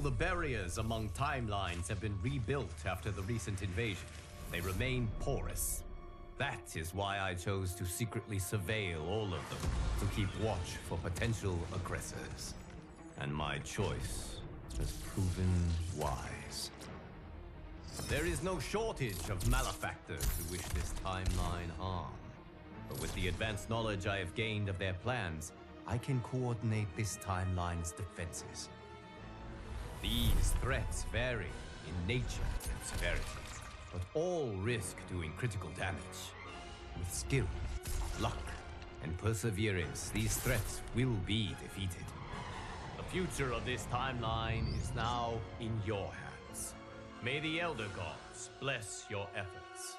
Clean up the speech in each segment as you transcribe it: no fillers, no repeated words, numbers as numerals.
the barriers among timelines have been rebuilt after the recent invasion, they remain porous. That is why I chose to secretly surveil all of them, to keep watch for potential aggressors. And my choice has proven wise. There is no shortage of malefactors who wish this timeline harm. But with the advanced knowledge I have gained of their plans, I can coordinate this timeline's defenses. These threats vary in nature and severity, but all risk doing critical damage. With skill, luck, and perseverance, these threats will be defeated. The future of this timeline is now in your hands. May the Elder Gods bless your efforts.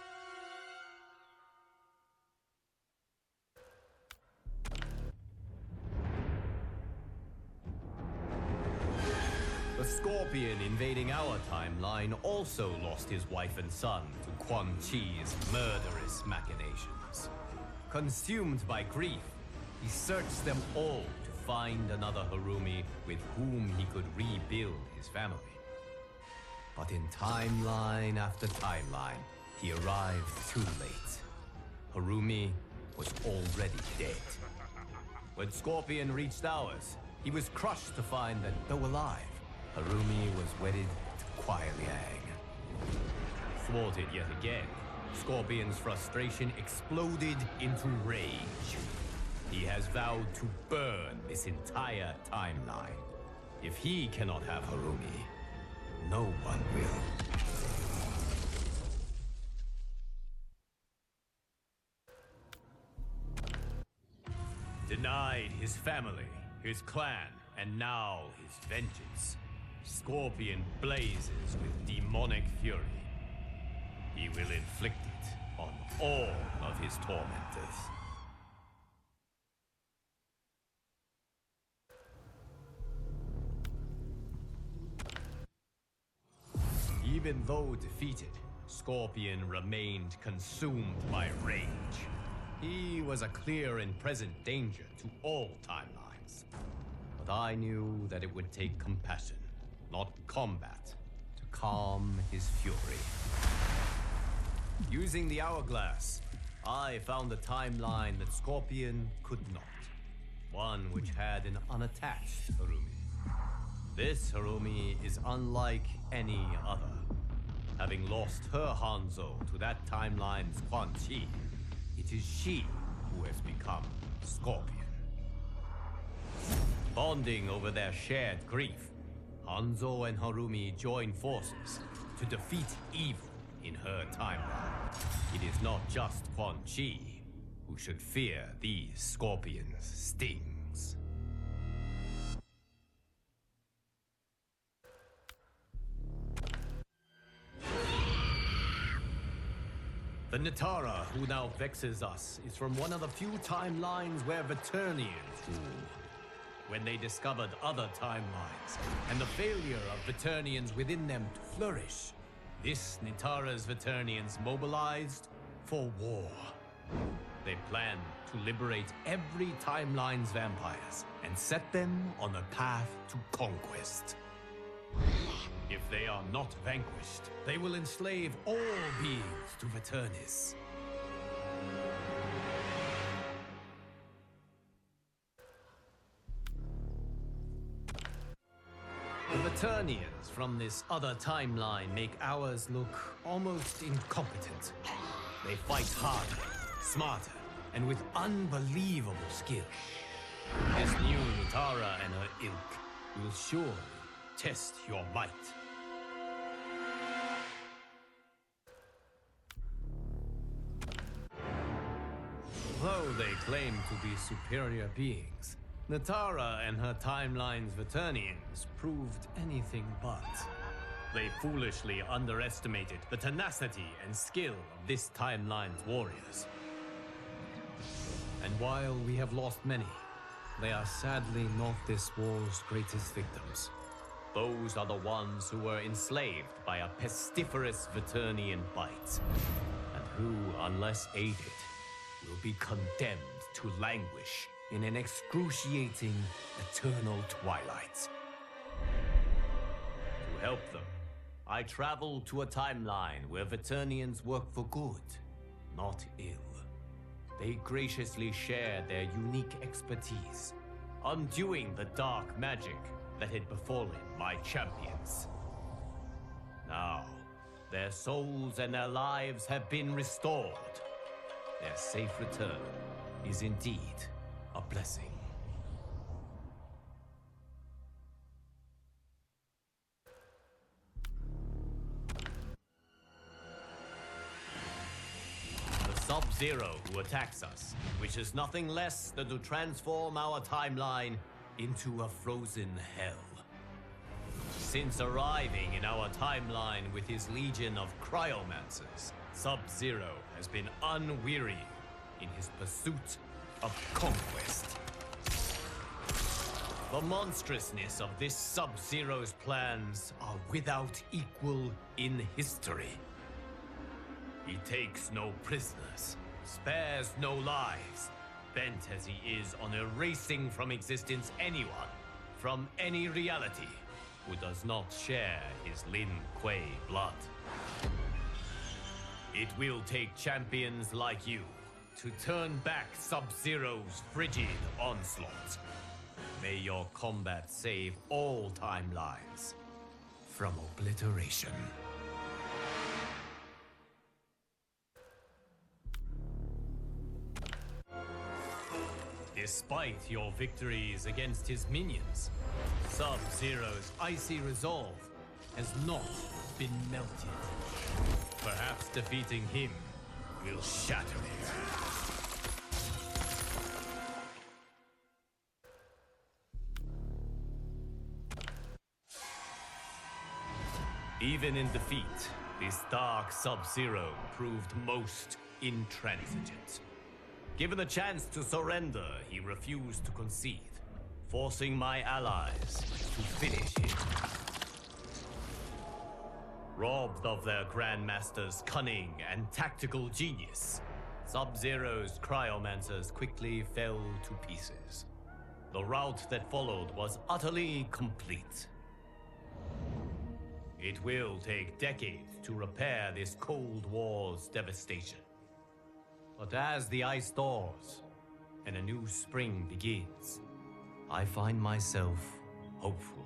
The Scorpion invading our timeline also lost his wife and son to Quan Chi's murderous machinations. Consumed by grief, he searched them all to find another Harumi with whom he could rebuild his family. But in timeline after timeline, he arrived too late. Harumi was already dead. When Scorpion reached ours, he was crushed to find that, though alive, Harumi was wedded to Kuai Liang. Thwarted yet again, Scorpion's frustration exploded into rage. He has vowed to burn this entire timeline. If he cannot have Harumi, no one will. Denied his family, his clan, and now his vengeance. Scorpion blazes with demonic fury. He will inflict it on all of his tormentors. Even though defeated, Scorpion remained consumed by rage. He was a clear and present danger to all timelines. But I knew that it would take compassion, not combat, to calm his fury. Using the hourglass, I found a timeline that Scorpion could not. One which had an unattached Harumi. This Harumi is unlike any other. Having lost her Hanzo to that timeline's Quan Chi, it is she who has become Scorpion. Bonding over their shared grief, Hanzo and Harumi join forces to defeat evil in her timeline. It is not just Quan Chi who should fear these Scorpion's stings. The Natara who now vexes us is from one of the few timelines where Veternians rule. When they discovered other timelines, and the failure of Veternians within them to flourish, this Natara's Veternians mobilized for war. They planned to liberate every timeline's vampires and set them on a path to conquest. If they are not vanquished, they will enslave all beings to Veternis. The Veternians from this other timeline make ours look almost incompetent. They fight harder, smarter, and with unbelievable skill. This new Natara and her ilk will surely test your might. Though they claim to be superior beings, Natara and her timeline's Veternians proved anything but. They foolishly underestimated the tenacity and skill of this timeline's warriors. And while we have lost many, they are sadly not this war's greatest victims. Those are the ones who were enslaved by a pestiferous Veternian bite, and who, unless aided, will be condemned to languish in an excruciating eternal twilight. help them. I travel to a timeline where Veternians work for good, not ill. They graciously share their unique expertise, undoing the dark magic that had befallen my champions. Now, their souls and their lives have been restored. Their safe return is indeed a blessing. The Sub-Zero who attacks us wishes nothing less than to transform our timeline into a frozen hell. Since arriving in our timeline with his legion of cryomancers, Sub-Zero has been unwearying in his pursuit of conquest. The monstrousness of this Sub-Zero's plans are without equal in history. He takes no prisoners, spares no lives, bent as he is on erasing from existence anyone from any reality who does not share his Lin Kuei blood. It will take champions like you to turn back Sub-Zero's frigid onslaught. May your combat save all timelines from obliteration. Despite your victories against his minions, Sub-Zero's icy resolve has not been melted. Perhaps defeating him will shatter it. Even in defeat, this dark Sub-Zero proved most intransigent. Given the chance to surrender, he refused to concede, forcing my allies to finish him. Robbed of their Grandmaster's cunning and tactical genius, Sub-Zero's cryomancers quickly fell to pieces. The rout that followed was utterly complete. It will take decades to repair this Cold War's devastation. But as the ice thaws and a new spring begins, I find myself hopeful.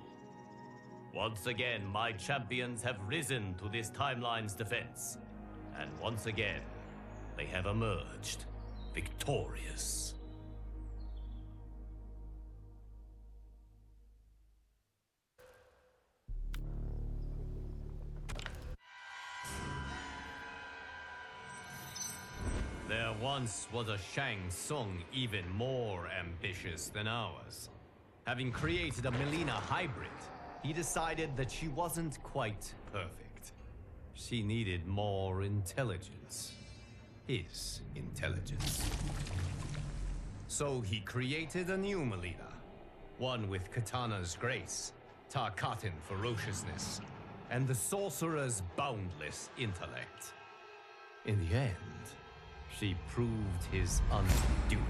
Once again, my champions have risen to this timeline's defense. And once again, they have emerged victorious. There once was a Shang Tsung even more ambitious than ours. Having created a Melina hybrid, he decided that she wasn't quite perfect. She needed more intelligence. His intelligence. So he created a new Melina. One with Katana's grace, Tarkatan ferociousness, and the sorcerer's boundless intellect. In the end, she proved his undoing.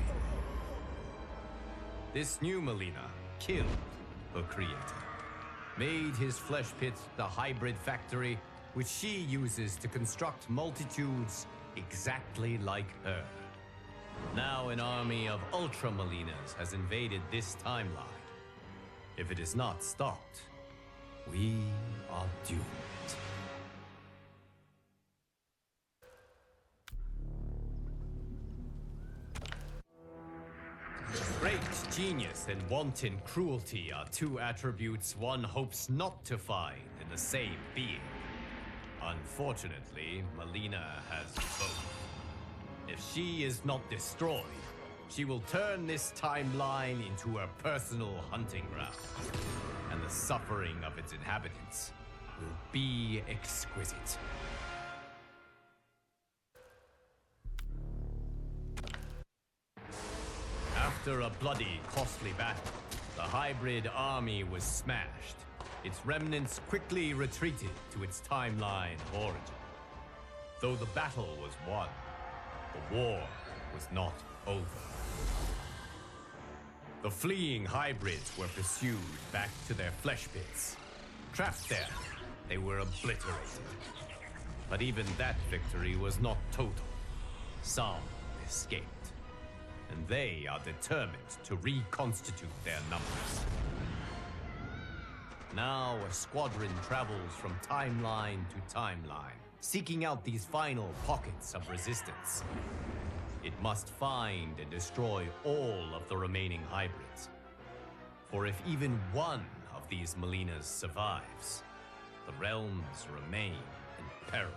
This new Melina killed her creator, made his flesh pit the hybrid factory which she uses to construct multitudes exactly like her. Now an army of Ultra Melinas has invaded this timeline. If it is not stopped, we are doomed. Great genius and wanton cruelty are two attributes one hopes not to find in the same being. Unfortunately, Melina has both. If she is not destroyed, she will turn this timeline into her personal hunting ground, and the suffering of its inhabitants will be exquisite. After a bloody, costly battle, the hybrid army was smashed. Its remnants quickly retreated to its timeline of origin. Though the battle was won, the war was not over. The fleeing hybrids were pursued back to their flesh pits. Trapped there, they were obliterated. But even that victory was not total. Some escaped, and they are determined to reconstitute their numbers. Now a squadron travels from timeline to timeline, seeking out these final pockets of resistance. It must find and destroy all of the remaining hybrids. For if even one of these Molinas survives, the realms remain in peril.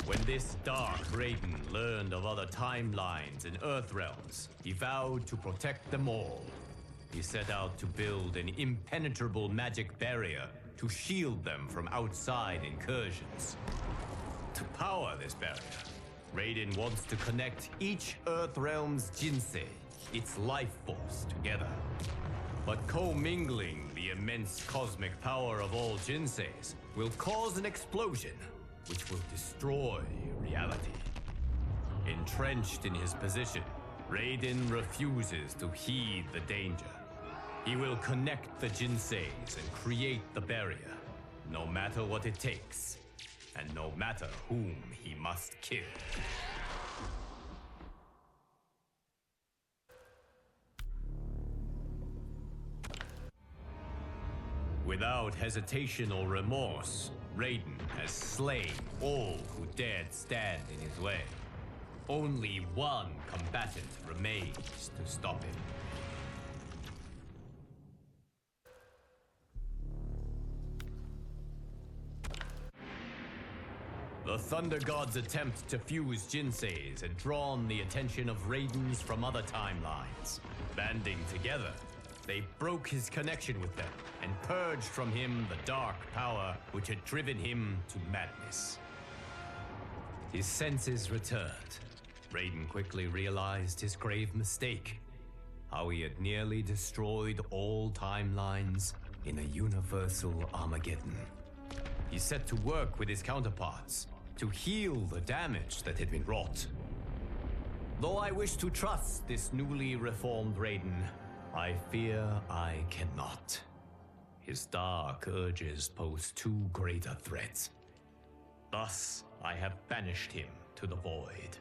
When this dark Raiden learned of other timelines and Earth realms, he vowed to protect them all. He set out to build an impenetrable magic barrier to shield them from outside incursions. To power this barrier, Raiden wants to connect each Earth realm's Jinsei, its life force, together. But commingling the immense cosmic power of all Jinseis will cause an explosion which will destroy reality. Entrenched in his position, Raiden refuses to heed the danger. He will connect the Jinseis and create the barrier, no matter what it takes, and no matter whom he must kill. Without hesitation or remorse, Raiden has slain all who dared stand in his way. Only one combatant remains to stop him. The Thunder God's attempt to fuse Jinseis had drawn the attention of Raidens from other timelines. Banding together, they broke his connection with them and purged from him the dark power which had driven him to madness. His senses returned. Raiden quickly realized his grave mistake, how he had nearly destroyed all timelines in a universal Armageddon. He set to work with his counterparts to heal the damage that had been wrought. Though I wish to trust this newly reformed Raiden, I fear I cannot. His dark urges pose too great a threat. Thus, I have banished him to the void,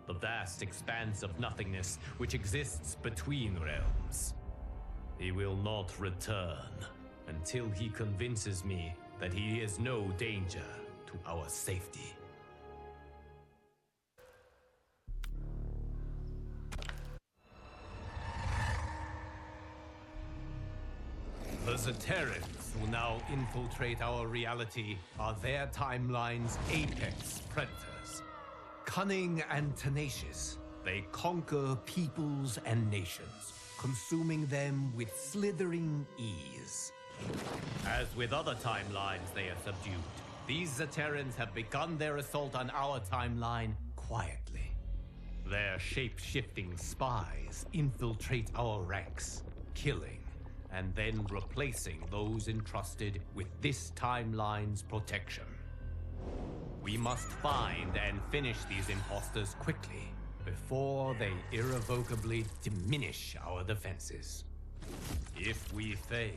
the vast expanse of nothingness which exists between realms. He will not return until he convinces me that he is no danger to our safety. The Zaterrans who now infiltrate our reality are their timeline's apex predators. Cunning and tenacious, they conquer peoples and nations, consuming them with slithering ease. As with other timelines they have subdued, these Zaterrans have begun their assault on our timeline quietly. Their shape-shifting spies infiltrate our ranks, killing and then replacing those entrusted with this timeline's protection. We must find and finish these imposters quickly before they irrevocably diminish our defenses. If we fail,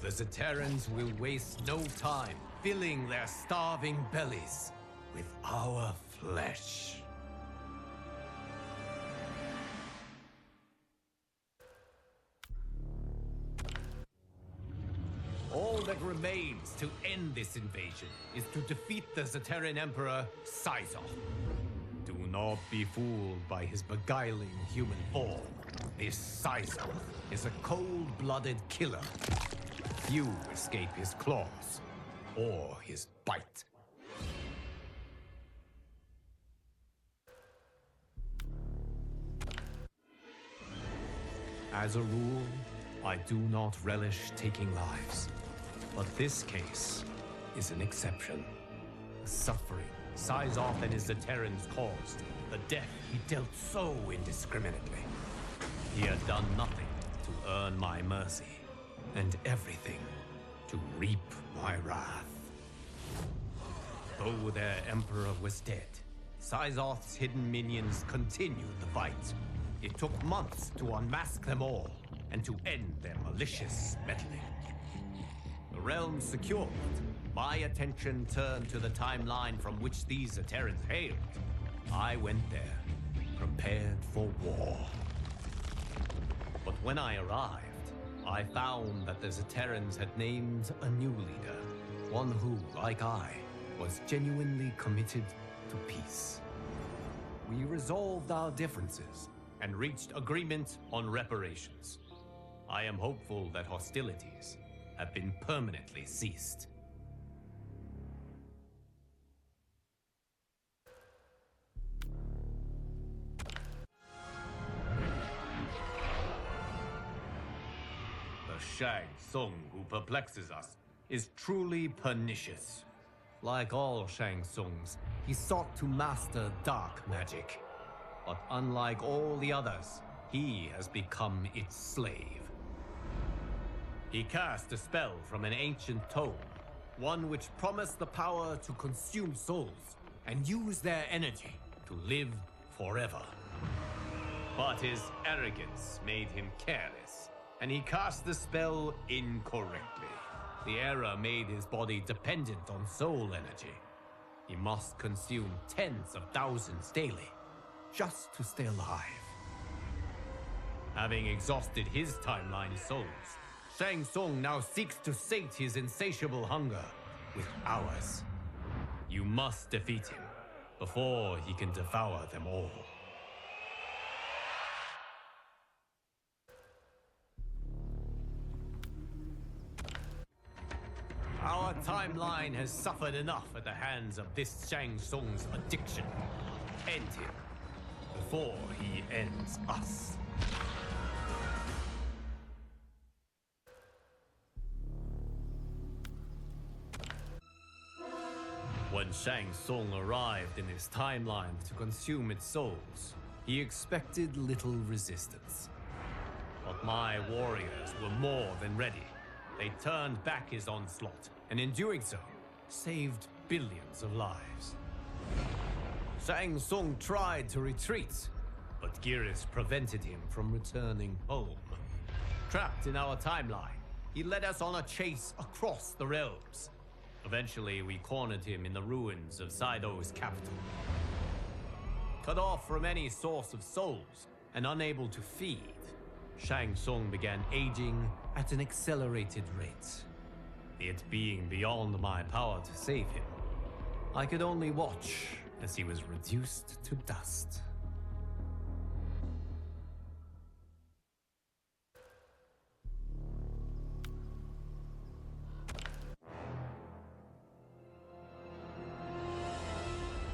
the Zaterrans will waste no time filling their starving bellies with our flesh. All that remains to end this invasion is to defeat the Zaterran Emperor, Syzoth. Do not be fooled by his beguiling human form. This Syzoth is a cold-blooded killer. Few escape his claws or his bite. As a rule, I do not relish taking lives. But this case is an exception. The suffering Syzoth and his Zaterrans caused, the death he dealt so indiscriminately. He had done nothing to earn my mercy, and everything to reap my wrath. Though their emperor was dead, Sizoth's hidden minions continued the fight. It took months to unmask them all and to end their malicious meddling. The realm secured, my attention turned to the timeline from which these Terrans hailed. I went there, prepared for war. But when I arrived, I found that the Zaterrans had named a new leader, one who, like I, was genuinely committed to peace. We resolved our differences and reached agreement on reparations. I am hopeful that hostilities have been permanently ceased. The Shang Tsung who perplexes us is truly pernicious. Like all Shang Tsungs, he sought to master dark magic. But unlike all the others, he has become its slave. He cast a spell from an ancient tome, one which promised the power to consume souls and use their energy to live forever. But his arrogance made him careless, and he cast the spell incorrectly. The error made his body dependent on soul energy. He must consume tens of thousands daily, just to stay alive. Having exhausted his timeline souls, Shang Tsung now seeks to sate his insatiable hunger with ours. You must defeat him before he can devour them all. Our timeline has suffered enough at the hands of this Shang Tsung's addiction. End him before he ends us. When Shang Tsung arrived in his timeline to consume its souls, he expected little resistance. But my warriors were more than ready. They turned back his onslaught, and in doing so, saved billions of lives. Shang Tsung tried to retreat, but Geras prevented him from returning home. Trapped in our timeline, he led us on a chase across the realms. Eventually, we cornered him in the ruins of Sido's capital. Cut off from any source of souls and unable to feed, Shang Tsung began aging at an accelerated rate. It being beyond my power to save him, I could only watch as he was reduced to dust.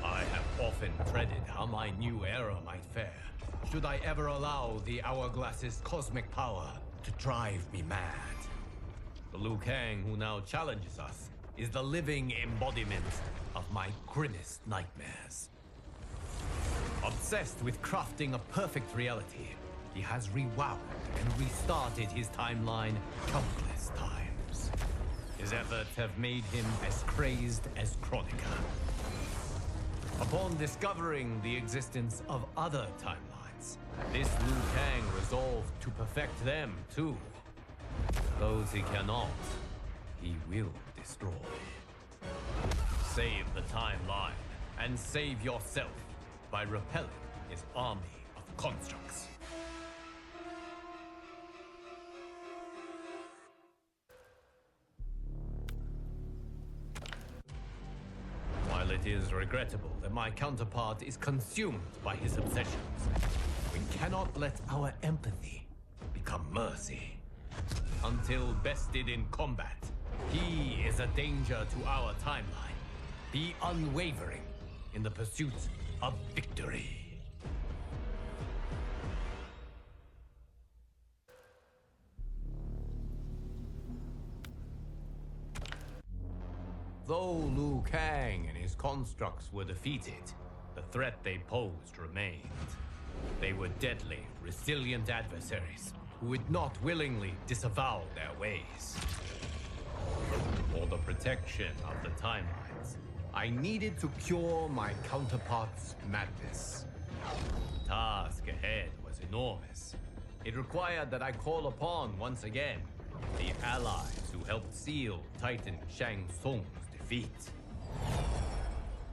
I have often dreaded how my new era might fare, should I ever allow the Hourglass's cosmic power to drive me mad. The Liu Kang who now challenges us is the living embodiment of my grimmest nightmares. Obsessed with crafting a perfect reality, he has rewound and restarted his timeline countless times. His efforts have made him as crazed as Chronica. Upon discovering the existence of other timelines, this Liu Kang resolved to perfect them too. Those he cannot, he will destroy. Save the timeline and save yourself by repelling his army of constructs. While it is regrettable that my counterpart is consumed by his obsessions, we cannot let our empathy become mercy. Until bested in combat, he is a danger to our timeline. Be unwavering in the pursuit of victory. Though Liu Kang and his constructs were defeated, the threat they posed remained. They were deadly, resilient adversaries who would not willingly disavow their ways. For the protection of the timelines, I needed to cure my counterpart's madness. The task ahead was enormous. It required that I call upon, once again, the allies who helped seal Titan Shang Tsung's defeat.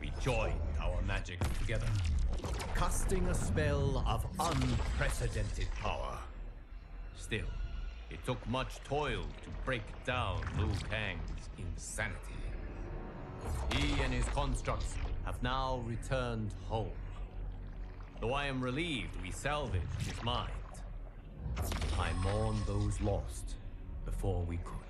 We joined our magic together, casting a spell of unprecedented power. Still, it took much toil to break down Liu Kang's insanity. He and his constructs have now returned home. Though I am relieved we salvaged his mind, I mourn those lost before we could.